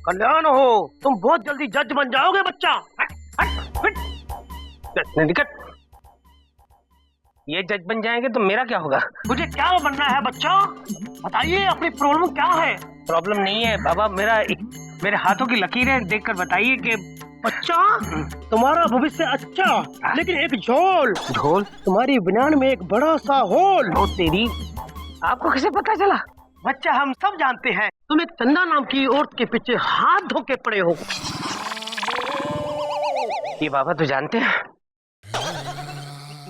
कल्याण हो, तुम बहुत जल्दी जज बन जाओगे बच्चा। हट, हट, हट। निकट। ये जज बन जाएंगे तो मेरा क्या होगा? मुझे क्या बनना है बच्चा? बताइए अपनी प्रॉब्लम क्या है? प्रॉब्लम नहीं है बाबा, मेरे हाथों की लकीरें देखकर बताइए कि बच्चा तुम्हारा भविष्य अच्छा, लेकिन एक झोल तुम्हारी बनियान में एक बड़ा सा होल। ओ तेरी, आपको कैसे पता चला? बच्चा हम सब जानते हैं, तुम एक चंदा नाम की औरत के पीछे हाथ धो के पड़े हो। ये बाबा तो जानते हैं।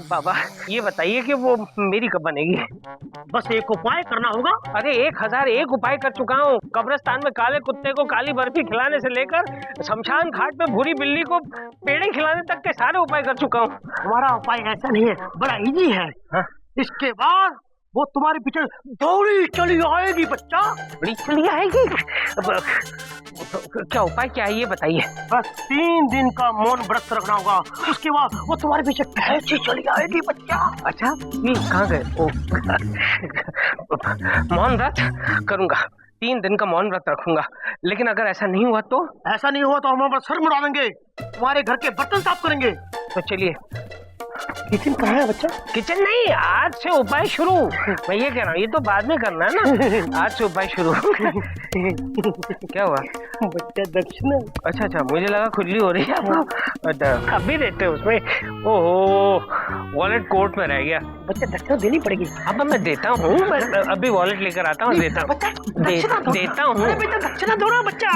बाबा ये बताइए कि वो मेरी कब बनेगी? बस एक उपाय करना होगा। अरे 1001 उपाय कर चुका हूँ। कब्रिस्तान में काले कुत्ते को काली बर्फी खिलाने से लेकर शमशान घाट पे भूरी बिल्ली को पेड़े खिलाने तक के सारे उपाय कर चुका हूँ। हमारा उपाय ऐसा नहीं है, बड़ा इजी है। हाँ? इसके बाद वो तुम्हारे पीछे दौड़ी चली आएगी बच्चा। दौड़ी चली आएगी? क्या उपाय क्या है ये बताइए। बस 3 दिन का मौन व्रत रखना होगा, उसके बाद वो तुम्हारे पीछे कैसे चली आएगी बच्चा। अच्छा ये कहाँ गए? मौन व्रत करूंगा, 3 दिन का मौन व्रत रखूंगा, लेकिन अगर ऐसा नहीं हुआ तो? ऐसा नहीं हुआ तो हम हमारा सर मुड़ा देंगे, तुम्हारे घर के बर्तन साफ करेंगे। तो चलिए। किचन कहाँ है बच्चा? किचन नहीं, आज से उपाय शुरू। मैं ये कह रहा हूँ, ये तो बाद में करना है ना, आज से उपाय शुरू। क्या हुआ बच्चा? दक्षिणा। अच्छा अच्छा, मुझे लगा खुजली हो रही है आपको। अभी देते हैं उसमें। ओहो, वॉलेट कोर्ट में रह गया। बच्चा दक्षिणा देनी पड़ेगी। अब मैं देता हूँ, मैं अभी वॉलेट लेकर आता हूँ, देता हूँ। देता हूँ दक्षिणा दो ना बच्चा।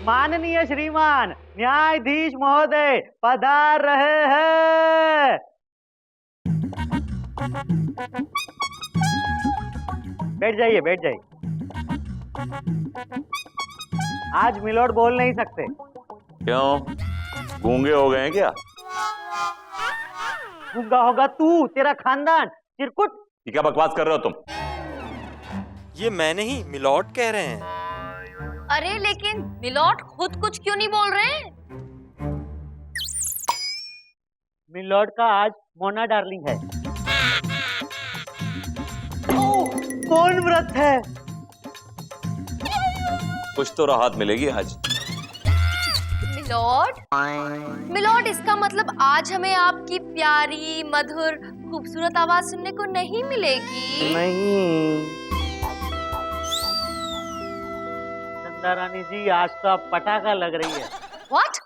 माननीय श्रीमान न्यायाधीश महोदय पधार रहे हैं। बैठ जाइए, बैठ जाइए। आज मिलोड बोल नहीं सकते। क्यों, गूंगे हो गए हैं क्या? गूंगा होगा तू, तेरा खानदान, चिरकुट। क्या बकवास कर रहे हो तुम? ये मैं नहीं, मिलॉर्ड कह रहे हैं। अरे लेकिन मिलॉर्ड खुद कुछ क्यों नहीं बोल रहे हैं? मिलोड का आज मोना डार्लिंग है। कौन व्रत है? कुछ तो राहत मिलेगी आज। मिलॉर्ड इसका मतलब आज हमें आपकी प्यारी मधुर खूबसूरत आवाज सुनने को नहीं मिलेगी। नहीं चंदा रानी जी, आज तो आप पटाखा लग रही है। व्हाट?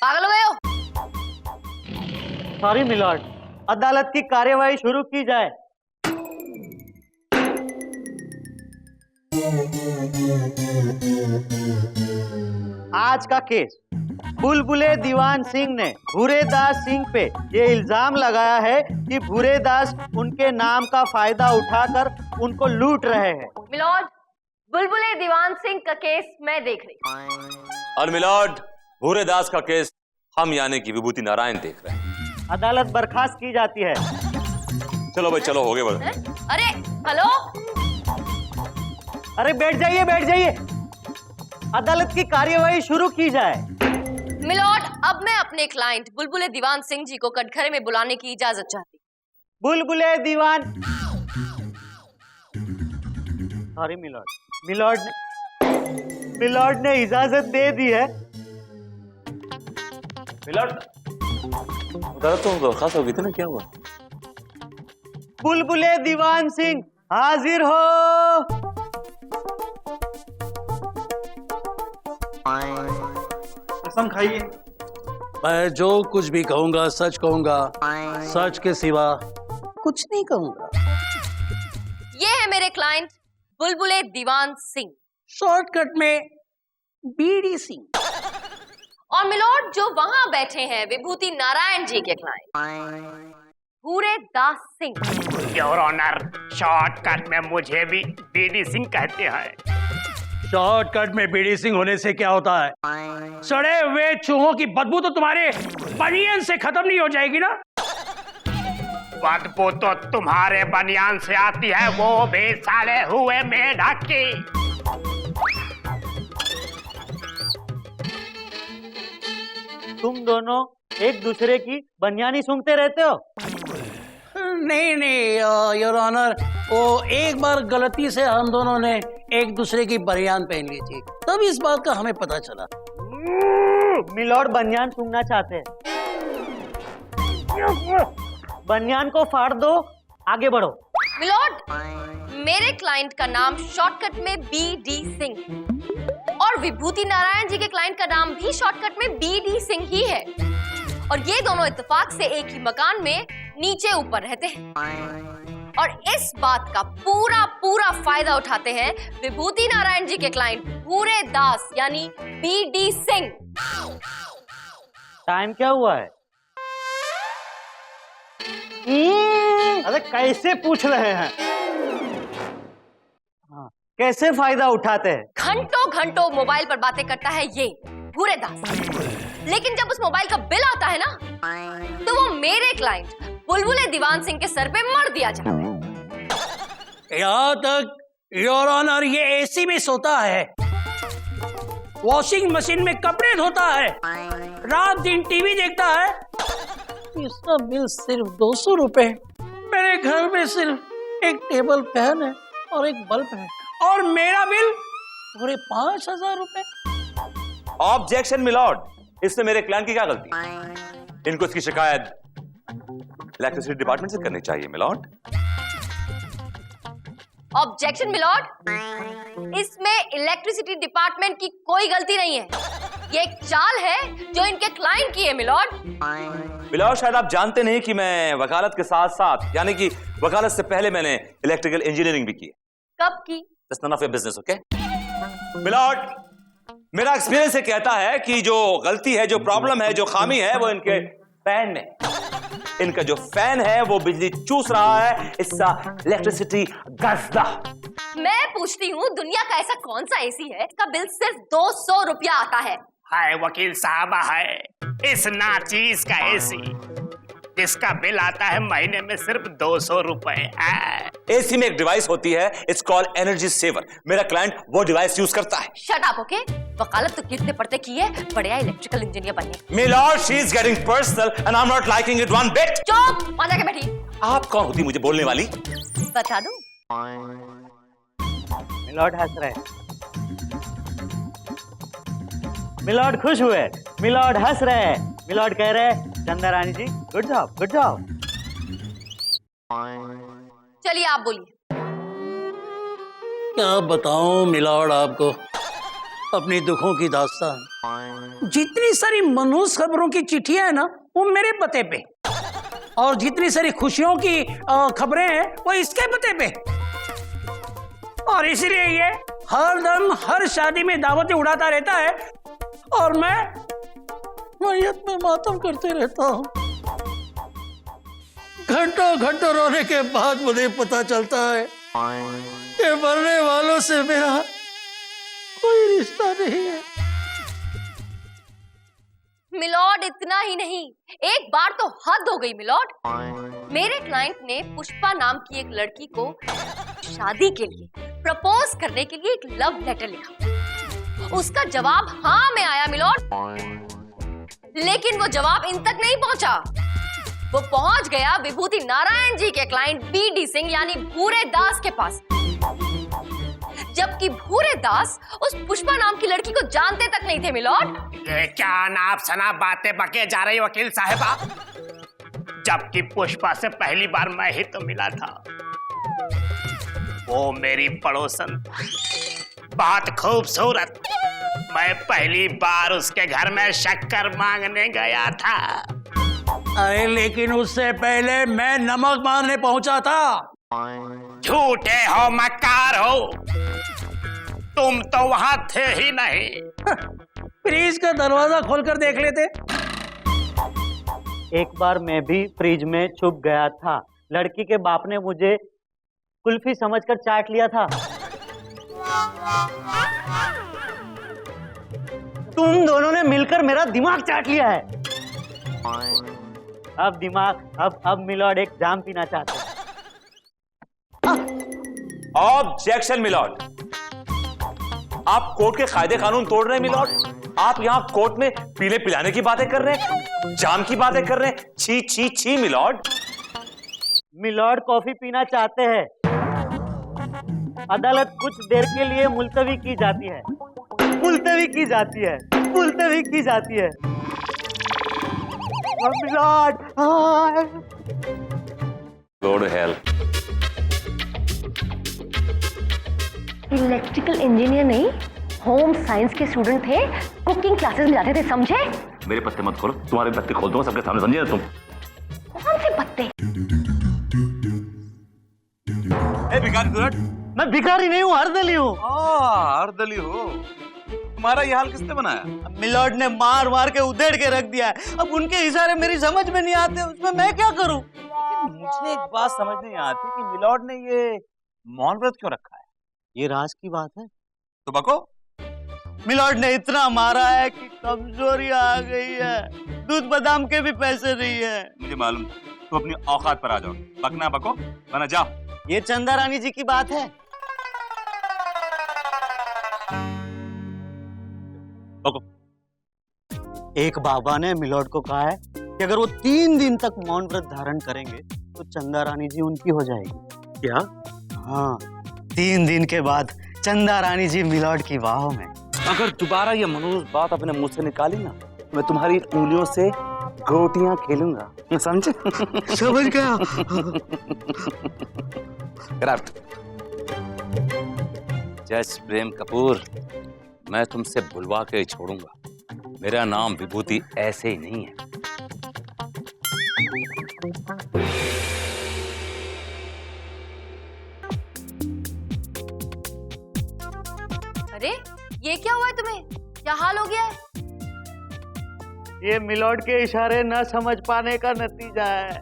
पागल हो गए हो? सॉरी मिलॉर्ड, अदालत की कार्यवाही शुरू की जाए। आज का केस, बुलबुले दीवान सिंह ने भूरेदास सिंह पे ये इल्जाम लगाया है कि भूरेदास उनके नाम का फायदा उठाकर उनको लूट रहे हैं। मिलॉर्ड, बुलबुले दीवान सिंह का केस मैं देख रही। और मिलॉर्ड, भूरेदास का केस हम यानी कि विभूति नारायण देख रहे हैं। अदालत बर्खास्त की जाती है। चलो भाई चलो, हो गए बड़े। अरे हेलो, अरे बैठ जाइए, बैठ जाइए। अदालत की कार्यवाही शुरू की जाए। मिलॉर्ड, अब मैं अपने क्लाइंट बुलबुले दीवान सिंह जी को कटघरे में बुलाने की इजाजत चाहती। बुलबुले दीवान। सॉरी मिलॉर्ड, मिलॉर्ड ने इजाजत दे दी है। मिलॉर्ड, अदालत तो बर्खास्त हो गई थी ना, क्या हुआ? बुलबुले दीवान सिंह हाजिर हो। कसम खाइए। मैं जो कुछ भी कहूंगा सच कहूंगा, सच के सिवा कुछ नहीं कहूंगा। ये है मेरे क्लाइंट बुलबुले दीवान सिंह, शॉर्टकट में बीडी सिंह। और मिलॉर्ड जो वहां बैठे हैं विभूति नारायण जी के client Bhuredas Singh. Your honour, shortcut में मुझे भी बीडी सिंह कहते हैं। शॉर्टकट में बीडी सिंह होने से क्या होता है? सड़े हुए चूहों की बदबू तो तुम्हारे बनियान से खत्म नहीं हो जाएगी ना? बदबू तो तुम्हारे बनियान से आती है, वो भी सड़े हुए मेढक की। तुम दोनों एक दूसरे की बनियानी सूंघते रहते हो? नहीं योर ऑनर, वो एक बार गलती से हम दोनों ने एक दूसरे की बनियान पहन ली थी, तब इस बात का हमें पता चला। मिलॉर्ड बनियान सूंघना चाहते हैं। बनियान को फाड़ दो, आगे बढ़ो। मिलॉर्ड, मेरे क्लाइंट का नाम शॉर्टकट में BD सिंह और विभूति नारायण जी के क्लाइंट का नाम भी शॉर्टकट में BD सिंह ही है, और ये दोनों इत्तेफाक से एक ही मकान में नीचे ऊपर रहते हैं, और इस बात का पूरा पूरा फायदा उठाते हैं विभूति नारायण जी के क्लाइंट भूरे दास यानी BD सिंह। टाइम क्या हुआ है? अरे कैसे पूछ रहे हैं? हाँ, कैसे फायदा उठाते हैं? घंटों घंटों मोबाइल पर बातें करता है ये भूरे दास, लेकिन जब उस मोबाइल का बिल आता है ना, तो वो मेरे क्लाइंट बुलबुले दीवान सिंह के सर पे मर दिया जाता है। यहाँ तक योर ऑनर ये AC में सोता है, वॉशिंग मशीन में कपड़े धोता है, रात दिन टीवी देखता है, इसका बिल सिर्फ 200 रुपए। मेरे घर में सिर्फ एक टेबल फैन है और एक बल्ब है, और मेरा बिल पूरे 5000 रुपए। ऑब्जेक्शन मिलॉर्ड, इसमें मेरे क्लाइंट की क्या गलती? इनको इसकी शिकायत इलेक्ट्रिसिटी डिपार्टमेंट से करनी चाहिए मिलॉर्ड। ऑब्जेक्शन मिलॉर्ड, इसमें इलेक्ट्रिसिटी डिपार्टमेंट की कोई गलती नहीं है, ये एक चाल है जो इनके क्लाइंट की है मिलॉर्ड। मिलॉर्ड, शायद आप जानते नहीं कि मैं वकालत के साथ साथ, यानी कि वकालत से पहले मैंने इलेक्ट्रिकल इंजीनियरिंग भी की है। कब की? That's none of your business, okay? Milord, मेरा एक्सपीरियंस ये कहता है कि जो गलती है, जो प्रॉब्लम है, जो खामी है, वो इनके फैन में। इनका जो फैन है वो बिजली चूस रहा है, इसका इलेक्ट्रिसिटी गजदा। मैं पूछती हूँ, दुनिया का ऐसा कौन सा AC है इसका बिल सिर्फ 200 रुपया आता है? हाय वकील साहब, है इस नाचीज का AC जिसका बिल आता है महीने में सिर्फ 200 रुपए। AC में एक डिवाइस होती है, इट्स कॉल्ड एनर्जी सेवर। मेरा क्लाइंट वो डिवाइस यूज करता है। Shut up, okay? वकालत तो कितने पढ़ते की है, बढ़िया इलेक्ट्रिकल इंजीनियर बने। Milord, she is getting personal and I am not liking it one bit. चुप, वहां जाके बैठी। आप कौन होती मुझे बोलने वाली? बता दूं? मिलॉर्ड हंस रहे। मिलॉर्ड खुश हुए, मिलॉर्ड हंस रहे, मिलॉर्ड कह रहे चंदा रानी जी गुड जॉब, गुड जॉब। चलिए आप बोलिए। क्या बताऊं मिलॉर्ड आपको अपनी दुखों की दास्तान। जितनी सारी मनहूस खबरों की चिट्ठियां है ना, वो मेरे पते पे, और जितनी सारी खुशियों की खबरें हैं वो इसके पते पे, और इसलिए ये हर दम हर शादी में दावतें उड़ाता रहता है, और मैं मैयत में मातम करते रहता हूँ। घंटों घंटों रोने के बाद मुझे पता चलता है कि मरने वालों से मेरा कोई रिश्ता नहीं है। मिलॉर्ड, इतना ही नहीं, एक बार तो हद हो गई मिलॉर्ड। मेरे क्लाइंट ने पुष्पा नाम की एक लड़की को शादी के लिए प्रपोज करने के लिए एक लव लेटर लिखा। उसका जवाब हाँ में आया मिलॉर्ड, लेकिन वो जवाब इन तक नहीं पहुंचा। वो पहुंच गया विभूति नारायण जी के क्लाइंट BD सिंह यानी भूरे दास के पास, जबकि भूरे दास उस पुष्पा नाम की लड़की को जानते तक नहीं थे मिलॉर्ड। ये क्या अनाप शनाप बातें बके जा रही वकील साहिबा, जबकि पुष्पा से पहली बार मैं ही तो मिला था। वो मेरी पड़ोसन, बहुत खूबसूरत। मैं पहली बार उसके घर में शक्कर मांगने गया था। अरे लेकिन उससे पहले मैं नमक मांगने पहुंचा था। झूठे हो, मक्कार हो, तुम तो वहां थे ही नहीं। फ्रिज का दरवाजा खोलकर देख लेते। एक बार मैं भी फ्रिज में छुप गया था, लड़की के बाप ने मुझे कुल्फी समझकर चाट लिया था। तुम दोनों ने मिलकर मेरा दिमाग चाट लिया है। अब मिलॉर्ड एक जाम पीना चाहते हैं। ऑब्जेक्शन मिलॉर्ड, आप कोर्ट के कायदे कानून तोड़ रहे हैं मिलॉर्ड। आप यहाँ कोर्ट में पीने पिलाने की बातें कर रहे हैं, जाम की बातें कर रहे हैं। छी छी छी मिलॉर्ड। मिलॉर्ड कॉफी पीना चाहते हैं। अदालत कुछ देर के लिए मुलतवी की जाती है, मुलतवी की जाती है, मुलतवी की जाती है। Milord, Go to hell. Electrical engineer नहीं, होम साइंस के स्टूडेंट थे, कुकिंग क्लासेस में जाते थे, समझे? मेरे पत्ते मत खोलो, तुम्हारे पत्ते खोल दूंगा सबके सामने, समझे ना तुम? कौन से पत्ते? ए भिखारी दुलट, मैं भिखारी नहीं हूँ, हरदली हूँ। हरदली हो। तुम्हारा ये हाल किसने बनाया? मिलॉर्ड ने मार मार के उधेड़ के रख दिया है। अब उनके इशारे मेरी समझ में नहीं आते, उसमें मैं क्या करूं? मुझे एक बात समझ नहीं आती कि मिलॉर्ड ने ये मौन व्रत क्यों रखा है? ये राज की बात है। तो बको। मिलॉर्ड ने इतना मारा है कि कमजोरी आ गई है, दूध बादाम के भी पैसे नहीं है। मुझे मालूम, तू अपनी औकात पर आ जाओ। बकना बको, वरना जाओ। ये चंदा रानी जी की बात है। बको। एक बाबा ने मिलॉर्ड को कहा है कि अगर वो 3 दिन तक मौन व्रत धारण करेंगे तो चंदा रानी जी उनकी हो जाएगी। क्या? हाँ, 3 दिन के बाद चंदा रानी जी मिलॉर्ड की बाहों में। अगर दोबारा ये मनोज बात अपने मुंह से निकाली ना, मैं तुम्हारी उंगलियों से गोटियां खेलूंगा, समझे? समझ गया। जज प्रेम कपूर, मैं तुमसे बुलवा के छोड़ूंगा। मेरा नाम विभूति ऐसे ही नहीं है। अरे ये क्या हुआ है तुम्हें? क्या हाल हो गया है? ये मिलॉर्ड के इशारे न समझ पाने का नतीजा है।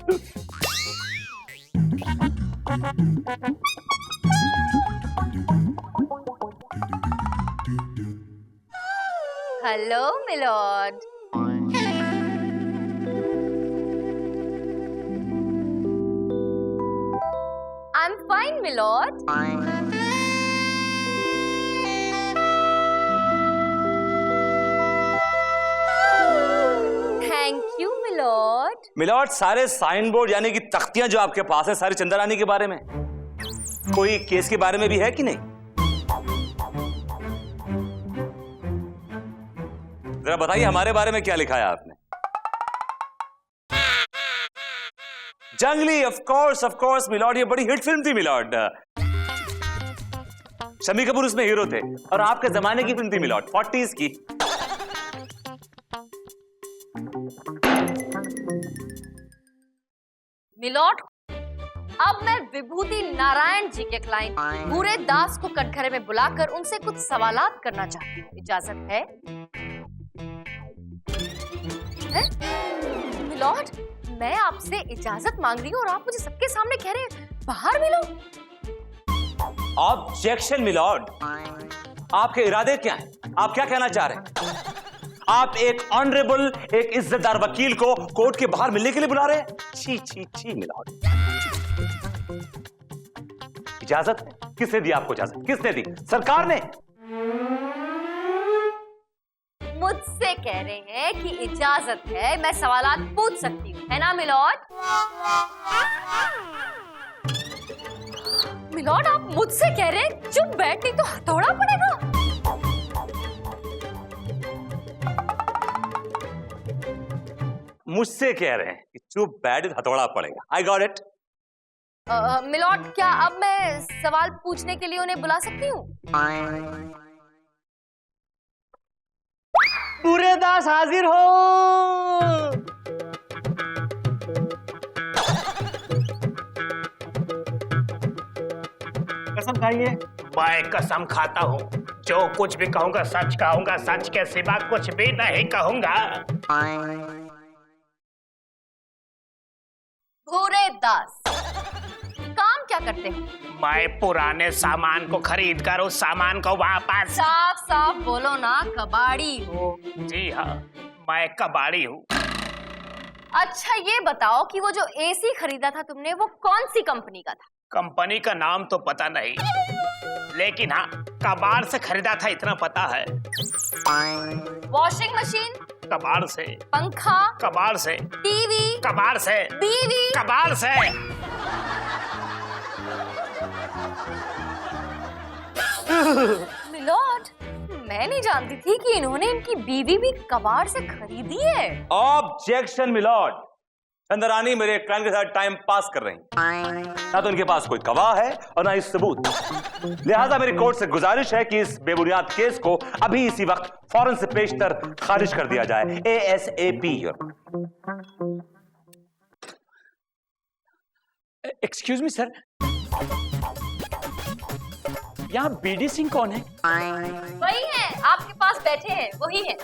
Hello milord. I am fine milord. Thank you milord. Milord, सारे साइन बोर्ड यानी कि तख्तियां जो आपके पास है सारी चंदा रानी के बारे में, कोई केस के बारे में भी है कि नहीं? जरा बताइए हमारे बारे में क्या लिखा है आपने? जंगली, ऑफ कोर्स मिलॉर्ड, ये बड़ी हिट फिल्म थी मिलॉर्ड। शम्मी कपूर उसमें हीरो थे और आपके जमाने की फिल्म थी मिलॉर्ड, 40s की। मिलॉर्ड, अब मैं विभूति नारायण जी के क्लाइंट भूरे दास को कटघरे में बुलाकर उनसे कुछ सवालात करना चाहती हूँ। इजाजत है? मिलॉर्ड, मैं आपसे इजाजत मांग रही हूँ और आप मुझे सबके सामने कह रहे हैं बाहर मिलो। ऑब्जेक्शन मिलॉर्ड, आपके इरादे क्या हैं? आप क्या कहना चाह रहे हैं? आप एक ऑनरेबल, एक इज्जतदार वकील को कोर्ट के बाहर मिलने के लिए बुला रहे हैं? छी छी छी मिलॉर्ड। इजाजत है? किसने दी आपको इजाजत? किसने दी? सरकार ने। मुझसे कह रहे हैं कि इजाजत है, मैं सवालात पूछ सकती हूँ, है ना मिलॉर्ड? मिलॉर्ड, आप मुझसे कह रहे हैं चुप बैठ, नहीं तो हथौड़ा पड़ेगा। मुझसे कह रहे हैं कि चुप बैठ, हथौड़ा पड़ेगा। I got it. मिलॉर्ड, क्या अब मैं सवाल पूछने के लिए उन्हें बुला सकती हूँ? पूरे दास हाजिर हो। कसम खाइए। मैं कसम खाता हूँ, जो कुछ भी कहूँगा सच कहूँगा, सच के सिवा कुछ भी नहीं कहूँगा। भूरे दास, काम क्या करते हो? मैं पुराने सामान को खरीद कर उस सामान को वापस। साफ साफ बोलो ना, कबाड़ी हो? जी हाँ, मैं कबाड़ी हूँ। अच्छा ये बताओ कि वो जो एसी खरीदा था तुमने, वो कौन सी कंपनी का था? कंपनी का नाम तो पता नहीं, लेकिन हाँ कबाड़ से खरीदा था इतना पता है। Washing machine? कबाड़ से। पंखा? कबाड़ से। टीवी? कबाड़ से। बीवी? कबाड़ से। मिलॉर्ड, मैं नहीं जानती थी कि इन्होंने इनकी बीवी भी कबाड़ से खरीदी है। Objection milord. चंद्रानी मेरे क्लाइंट के साथ टाइम पास कर रही हैं। ना तो इनके पास कोई गवाह है और ना ही सबूत। लिहाजा मेरी कोर्ट से गुजारिश है कि इस बेबुनियाद केस को अभी इसी वक्त फौरन से पेशतर खारिज कर दिया जाए। ASAP। एक्सक्यूज मी सर, यहाँ बीडी सिंह कौन है? वही है, आपके पास बैठे हैं, वही है।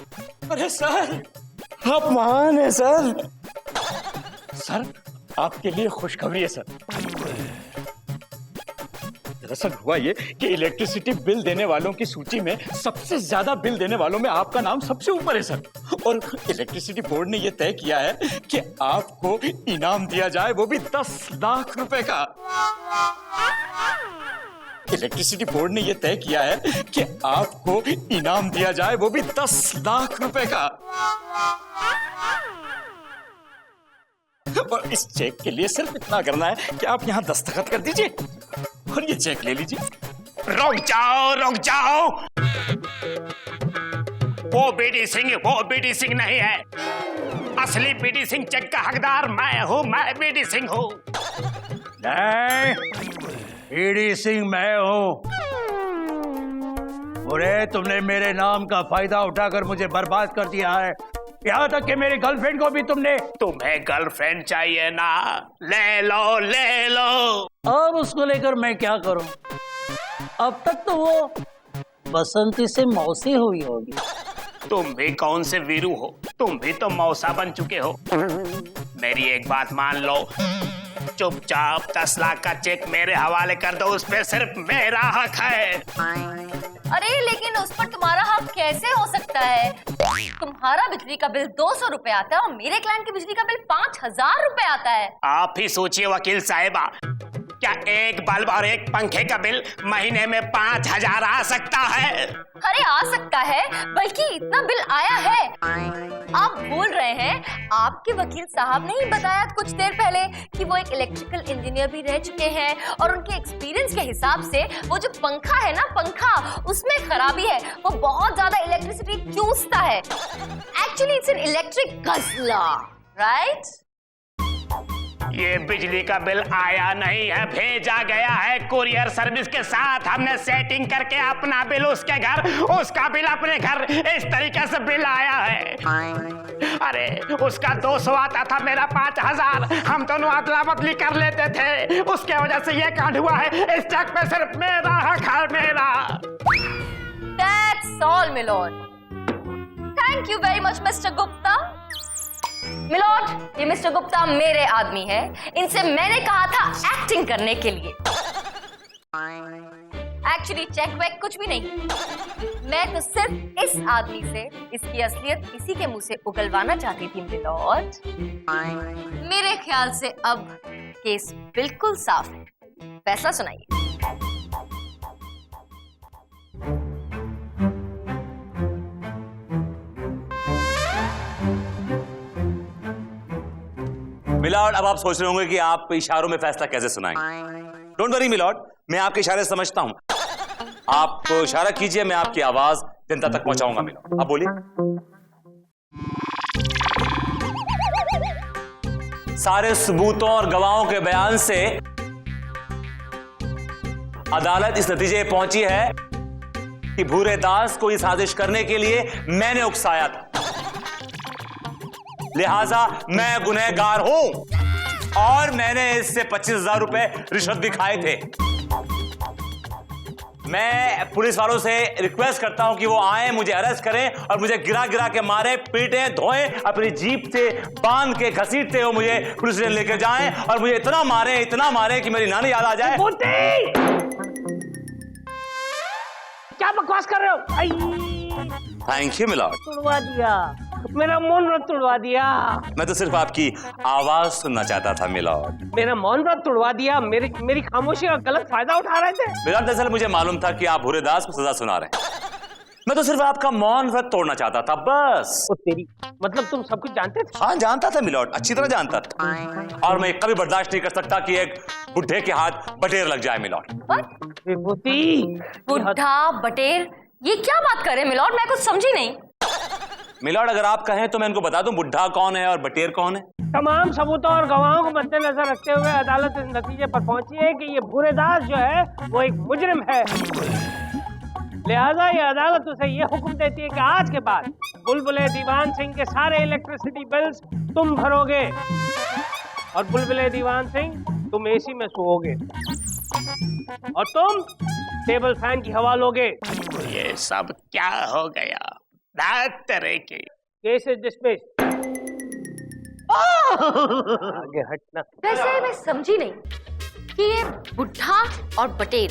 अरे सर, आप महान है सर। सर, आपके लिए खुशखबरी है सर। दरअसल हुआ ये कि इलेक्ट्रिसिटी बिल देने वालों की सूची में सबसे ज्यादा बिल देने वालों में आपका नाम सबसे ऊपर है सर। और इलेक्ट्रिसिटी बोर्ड ने यह तय किया है कि आपको इनाम दिया जाए, वो भी 10 लाख रुपए का। इलेक्ट्रिसिटी बोर्ड ने यह तय किया है कि आपको इनाम दिया जाए, वो भी 10 लाख रुपए का। और इस चेक के लिए सिर्फ इतना करना है कि आप यहाँ दस्तखत कर दीजिए और ये चेक ले लीजिए। रुक जाओ, रुक जाओ। वो बीडी सिंह नहीं है। असली बीडी सिंह चेक का हकदार मैं हूँ, मैं बीडी सिंह हूँ। नहीं, बीडी सिंह मैं हूँ। अरे तुमने मेरे नाम का फायदा उठाकर मुझे बर्बाद कर दिया है। यहाँ तक कि मेरी गर्लफ्रेंड को भी तुमने। तुम्हें गर्लफ्रेंड चाहिए ना? ले लो, ले लो। अब उसको लेकर मैं क्या करूं? अब तक तो वो बसंती से मौसी हुई होगी। तुम भी कौन से वीरू हो? तुम भी तो मौसा बन चुके हो। मेरी एक बात मान लो, चुपचाप 10 लाख का चेक मेरे हवाले कर दो, उस पे सिर्फ मेरा हक है। अरे लेकिन उस पर तुम्हारा हक कैसे हो सकता है? तुम्हारा बिजली का बिल 200 रुपए आता है और मेरे क्लाइंट की बिजली का बिल 5000 रुपए आता है। आप ही सोचिए वकील साहिबा, क्या एक बल्ब और एक पंखे का बिल महीने में 5000 आ सकता है? अरे आ सकता है, बल्कि इतना बिल आया है। आप भूल रहे हैं, आपके वकील साहब ने ही बताया कुछ देर पहले कि वो एक इलेक्ट्रिकल इंजीनियर भी रह चुके हैं और उनके एक्सपीरियंस के हिसाब से वो जो पंखा है ना, पंखा उसमें खराबी है, वो बहुत ज्यादा इलेक्ट्रिसिटी चूसता है। Actually it's an electric guzzler, right? ये बिजली का बिल आया नहीं है, भेजा गया है कुरियर सर्विस के साथ। हमने सेटिंग करके अपना बिल उसके घर, उसका बिल अपने घर, इस तरीके से बिल आया है। अरे उसका 200 आता था, मेरा 5000। हम दोनों अदला बदली कर लेते थे, उसके वजह से ये कांड हुआ है। इस चेक पे सिर्फ मेरा हक है, मेरा। That's all, milord. Thank you very much, Mr. Gupta. मिलॉर्ड, ये मिस्टर गुप्ता मेरे आदमी है। इनसे मैंने कहा था एक्टिंग करने के लिए। एक्चुअली चेक वेक कुछ भी नहीं, मैं तो सिर्फ इस आदमी से इसकी असलियत इसी के मुंह से उगलवाना चाहती थी मिलॉर्ड। मेरे ख्याल से अब केस बिल्कुल साफ है। फैसला सुनाइए। मिलॉर्ड, अब आप सोच रहे होंगे कि आप इशारों में फैसला कैसे सुनाएंगे। डोंट वरी मिलॉर्ड, मैं आपके इशारे समझता हूं। आप इशारा कीजिए, मैं आपकी आवाज जनता तक पहुंचाऊंगा। मिलॉर्ड, आप बोलिए। सारे सबूतों और गवाहों के बयान से अदालत इस नतीजे पहुंची है कि भूरे दास को ये साजिश करने के लिए मैंने उकसाया था, लिहाजा मैं गुनहगार हूं और मैंने इससे 25,000 रुपए रिश्वत भी खाए थे। मैं पुलिस वालों से रिक्वेस्ट करता हूं कि वो आए, मुझे अरेस्ट करें और मुझे गिरा गिरा के मारे, पीटें, धोएं, अपनी जीप से बांध के घसीटते हो मुझे पुलिस स्टेशन लेकर जाएं और मुझे इतना मारे कि मेरी नानी याद आ जाए। क्या बकवास कर रहे हो? Thank you milord. तुड़वा दिया, मेरा मौन व्रत तुड़वा दिया। मैं तो सिर्फ आपकी आवाज सुनना चाहता था मिलॉर्ड। मेरा मौन व्रत तुड़वा दिया, मेरी खामोशी का गलत फायदा उठा रहे थे। मिलॉर्ड, दरअसल मुझे मालूम था कि आप भूरे दास को सजा सुना रहे हैं, मैं तो सिर्फ आपका मौन व्रत तोड़ना चाहता था बस। ओ तेरी, मतलब तुम सब कुछ जानते थे? हाँ जानता था मिलॉर्ड, अच्छी तरह जानता था। और मैं कभी बर्दाश्त नहीं कर सकता कि एक बुढ़े के हाथ बटेर लग जाए मिलॉर्ड। विभूति, बुढ़ा बटेर, ये क्या बात कर रहे हैं मिलॉर्ड? मैं कुछ समझी नहीं। मिलॉर्ड अगर आप कहें तो मैं इनको बता दूं बुढ़ा कौन है और बटेर कौन है। तमाम सबूतों और गवाहों को मद्देनजर रखते हुए अदालत इस नतीजे पर पहुंची है कि ये भूरेदास जो है वो एक मुजरिम है। लिहाजा ये अदालत उसे ये हुक्म देती है कि आज के बाद बुलबुले दीवान सिंह के सारे इलेक्ट्रिसिटी बिल्स तुम भरोगे और बुलबुले दीवान सिंह तुम एसी में सोओगे और तुम टेबल फैन की हवा लोगे। ये सब क्या हो गया? तरह के केस इज डिसमिस्ड। आगे हटना। वैसे मैं समझी नहीं कि ये बुढ़ा और बटेर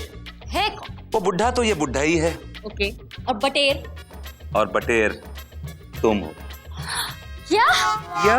है कौन? वो बुढ़ा तो ये बुढ़ा ही है। ओके, और बटेर? और बटेर तुम हो। क्या? क्या?